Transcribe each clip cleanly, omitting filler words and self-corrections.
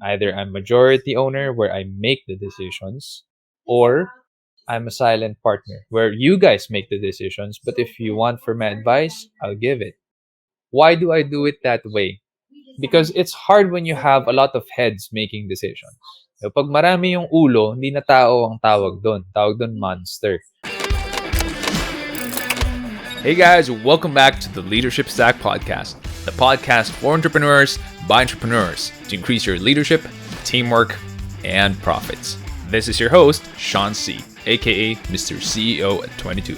Either I'm majority owner where I make the decisions, or I'm a silent partner where you guys make the decisions, but if you want for my advice, I'll give it. Why do I do it that way? Because it's hard when you have a lot of heads making decisions. So, pag marami yung ulo, hindi na tao ang tawag doon. Tawag doon monster. Hey guys, welcome back to the Leadership Stack Podcast, the podcast for entrepreneurs by entrepreneurs to increase your leadership, teamwork, and profits. This is your host, Sean C., aka Mr. CEO at 22.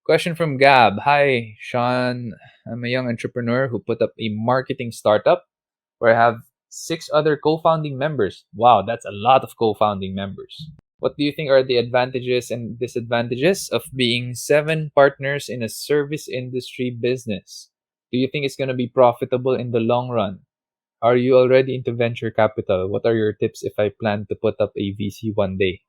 Question from Gab. Hi, Sean. I'm a young entrepreneur who put up a marketing startup where I have 6 other co-founding members. Wow, that's a lot of co-founding members. What do you think are the advantages and disadvantages of being 7 partners in a service industry business? Do you think it's going to be profitable in the long run? Are you already into venture capital? What are your tips if I plan to put up a VC one day?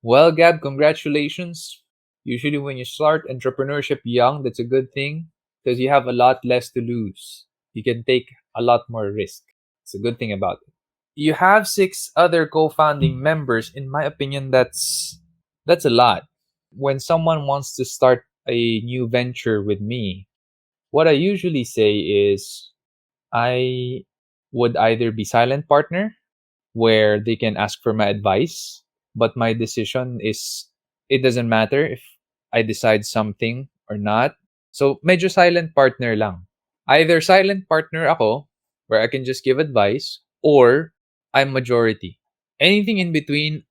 Well, Gab, congratulations. Usually, when you start entrepreneurship young, that's a good thing because you have a lot less to lose. You can take a lot more risk. It's a good thing about it. You have 6 other co-founding members. In my opinion, that's a lot. When someone wants to start a new venture with me, what I usually say is I would either be silent partner where they can ask for my advice, but my decision is it doesn't matter if I decide something or not. So medyo silent partner lang. Either silent partner ako where I can just give advice, or I'm majority. Anything in between,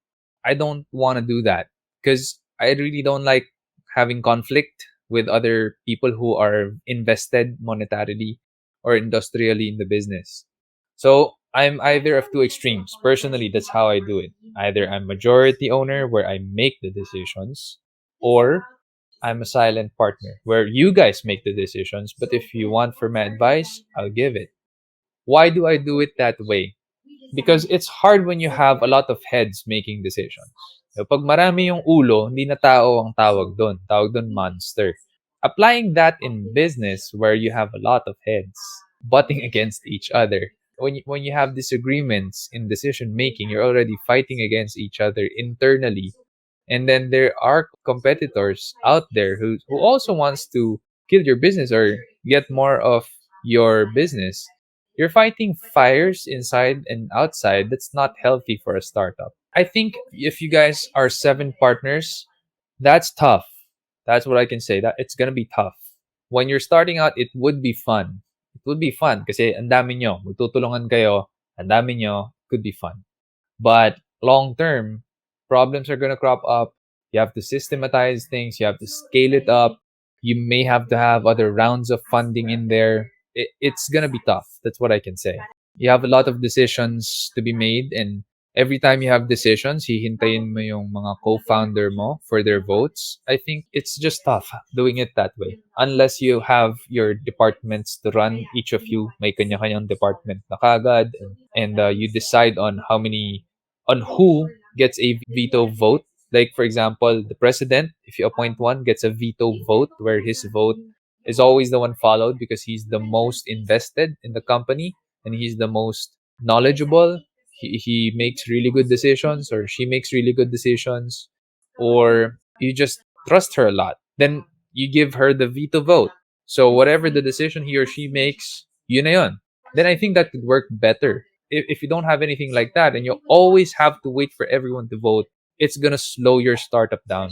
I don't want to do that because I really don't like having conflict with other people who are invested monetarily or industrially in the business. So I'm either of two extremes. Personally, that's how I do it. Either I'm majority owner where I make the decisions, or I'm a silent partner where you guys make the decisions, but if you want for my advice, I'll give it. Why do I do it that way? Because it's hard when you have a lot of heads making decisions. So, pag marami yung ulo, hindi na tao ang tawag doon. Tawag doon monster. Applying that in business where you have a lot of heads butting against each other. When you have disagreements in decision making, you're already fighting against each other internally. And then there are competitors out there who also wants to kill your business or get more of your business. You're fighting fires inside and outside. That's not healthy for a startup. I think if you guys are 7 partners, that's tough. That's what I can say. That it's gonna be tough. When you're starting out, it would be fun. It would be fun kasi ang dami nyo. Magtutulungan kayo. Ang dami nyo. Could be fun. But long term, problems are gonna crop up. You have to systematize things. You have to scale it up. You may have to have other rounds of funding in there. It's gonna be tough. That's what I can say. You have a lot of decisions to be made, and every time you have decisions, hihintayin mo yung mga co-founder mo for their votes. I think it's just tough doing it that way. Unless you have your departments to run, each of you may kanya-kanyang department na kagad, and you decide on who gets a veto vote. Like, for example, the president, if you appoint one, gets a veto vote where his vote is always the one followed because he's the most invested in the company and he's the most knowledgeable. He makes really good decisions, or she makes really good decisions, or you just trust her a lot. Then you give her the veto vote. So whatever the decision he or she makes, yun na yun. Then I think that could work better. If you don't have anything like that and you always have to wait for everyone to vote, it's gonna slow your startup down.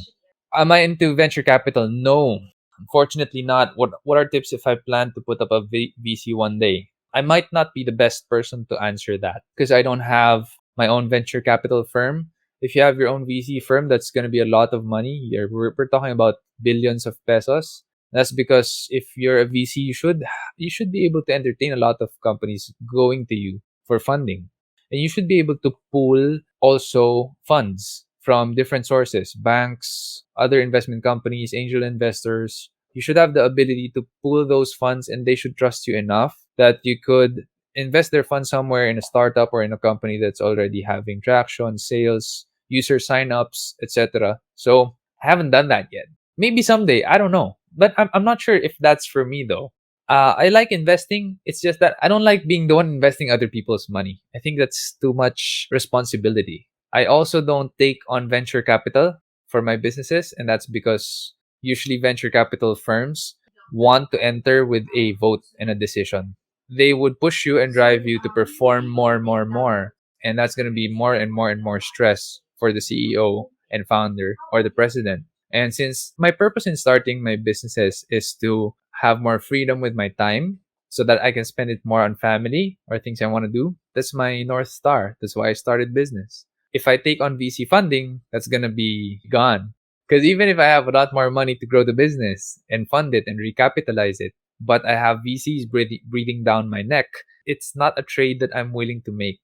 Am I into venture capital? No, unfortunately not. What are tips if I plan to put up a VC one day? I might not be the best person to answer that because I don't have my own venture capital firm. If you have your own VC firm, that's going to be a lot of money. We're talking about billions of pesos. That's because if you're a VC, you should be able to entertain a lot of companies going to you for funding, and you should be able to pool also funds from different sources, banks, other investment companies, angel investors. You should have the ability to pool those funds, and they should trust you enough that you could invest their funds somewhere in a startup or in a company that's already having traction, sales, user signups, etc. So I haven't done that yet. Maybe someday, I don't know. But I'm not sure if that's for me though. I like investing. It's just that I don't like being the one investing other people's money. I think that's too much responsibility. I also don't take on venture capital for my businesses, and that's because usually venture capital firms want to enter with a vote and a decision. They would push you and drive you to perform more, more, more. And that's going to be more and more and more stress for the CEO and founder or the president. And since my purpose in starting my businesses is to have more freedom with my time so that I can spend it more on family or things I want to do, that's my North Star. That's why I started business. If I take on VC funding, that's going to be gone. Because even if I have a lot more money to grow the business and fund it and recapitalize it, but I have VCs breathing down my neck, it's not a trade that I'm willing to make.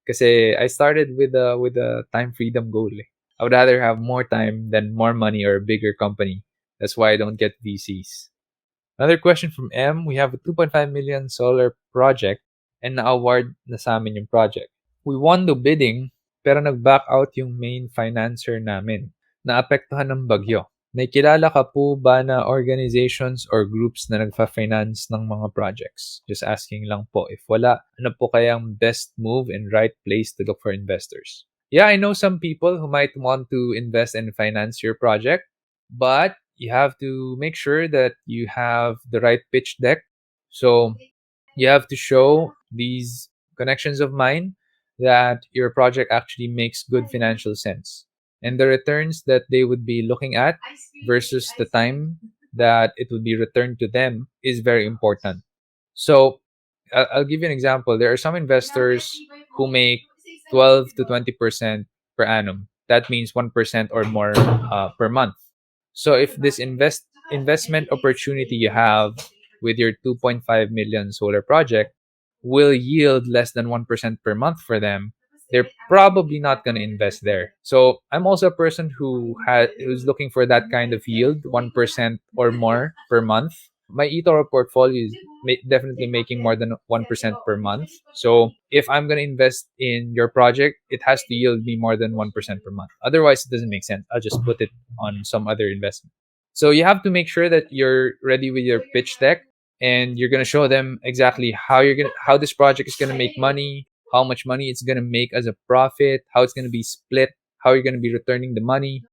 Because I started with a time freedom goal. I would rather have more time than more money or a bigger company. That's why I don't get VCs. Another question from M. We have a 2.5 million solar project and na-award na sa amin yung project. We won the bidding pero nag-back out yung main financer namin. Naapektuhan ng bagyo. May kilala ka po ba na organizations or groups na nagfa-finance ng mga projects? Just asking lang po. If wala, ano po kayang best move and right place to look for investors? Yeah, I know some people who might want to invest and finance your project, but you have to make sure that you have the right pitch deck. So you have to show these connections of mine that your project actually makes good financial sense. And the returns that they would be looking at versus the time that it would be returned to them is very important. So I'll give you an example. There are some investors who make 12 to 20% per annum. That means 1% or more per month. So if this investment opportunity you have with your 2.5 million solar project will yield less than 1% per month for them, they're probably not going to invest there. So I'm also a person who's looking for that kind of yield, 1% or more per month. My eToro portfolio is definitely making more than 1% per month. So if I'm going to invest in your project, it has to yield me more than 1% per month. Otherwise, it doesn't make sense. I'll just put it on some other investment. So you have to make sure that you're ready with your pitch deck and you're going to show them exactly how this project is going to make money, how much money it's going to make as a profit, how it's going to be split, how you're going to be returning the money,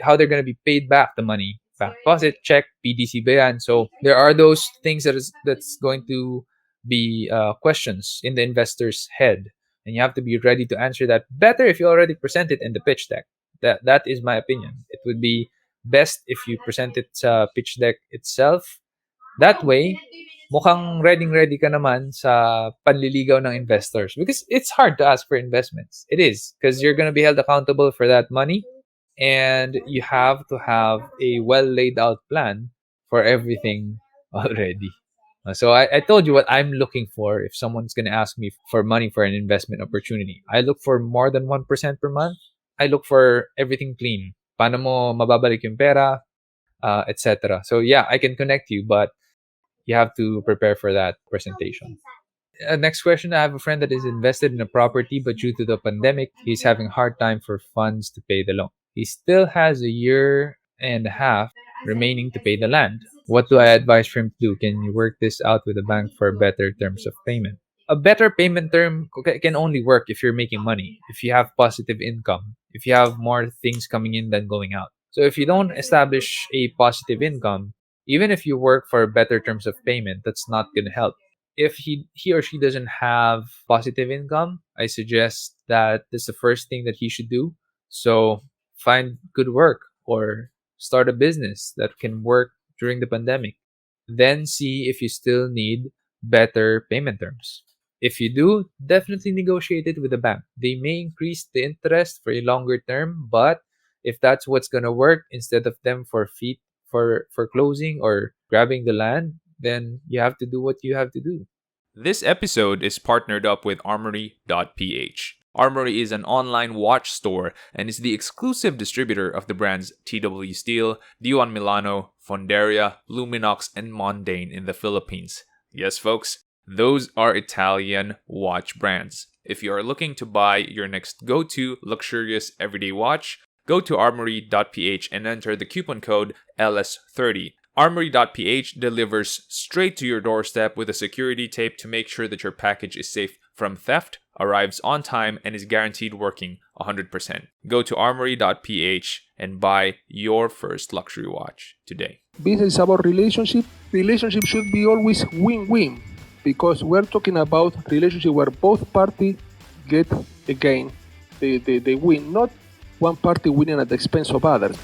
how they're going to be paid back the money. Back deposit, check, PDC ba yan? So there are those things that's going to be questions in the investor's head. And you have to be ready to answer that better if you already present it in the pitch deck. That is my opinion. It would be best if you present it sa pitch deck itself. That way, mukhang ready ka naman sa panliligaw ng investors. Because it's hard to ask for investments. It is. Because you're going to be held accountable for that money. And you have to have a well laid out plan for everything already. So I told you what I'm looking for if someone's going to ask me for money for an investment opportunity. I look for more than 1% per month. I look for everything clean. Paano mo mababalik yung pera, etc. So yeah, I can connect you, but you have to prepare for that presentation. Next question. I have a friend that is invested in a property, but due to the pandemic, he's having a hard time for funds to pay the loan. He still has a year and a half remaining to pay the land. What do I advise for him to do? Can you work this out with the bank for better terms of payment? A better payment term can only work if you're making money, if you have positive income, if you have more things coming in than going out. So if you don't establish a positive income, even if you work for better terms of payment, that's not going to help. If he or she doesn't have positive income, I suggest that that's the first thing that he should do. So find good work or start a business that can work during the pandemic. Then see if you still need better payment terms. If you do, definitely negotiate it with the bank. They may increase the interest for a longer term, but if that's what's gonna work, instead of them for closing or grabbing the land, then you have to do what you have to do. This episode is partnered up with Armoury.ph. Armoury is an online watch store and is the exclusive distributor of the brands TW Steel, Dion Milano, Fonderia, Luminox, and Mondane in the Philippines. Yes, folks, those are Italian watch brands. If you are looking to buy your next go-to luxurious everyday watch, go to armoury.ph and enter the coupon code LS30. Armoury.ph delivers straight to your doorstep with a security tape to make sure that your package is safe from theft, arrives on time, and is guaranteed working 100%. Go to armoury.ph and buy your first luxury watch today. Business is about relationship. Relationship should be always win-win, because we're talking about relationship where both parties get a gain. They win, not one party winning at the expense of others.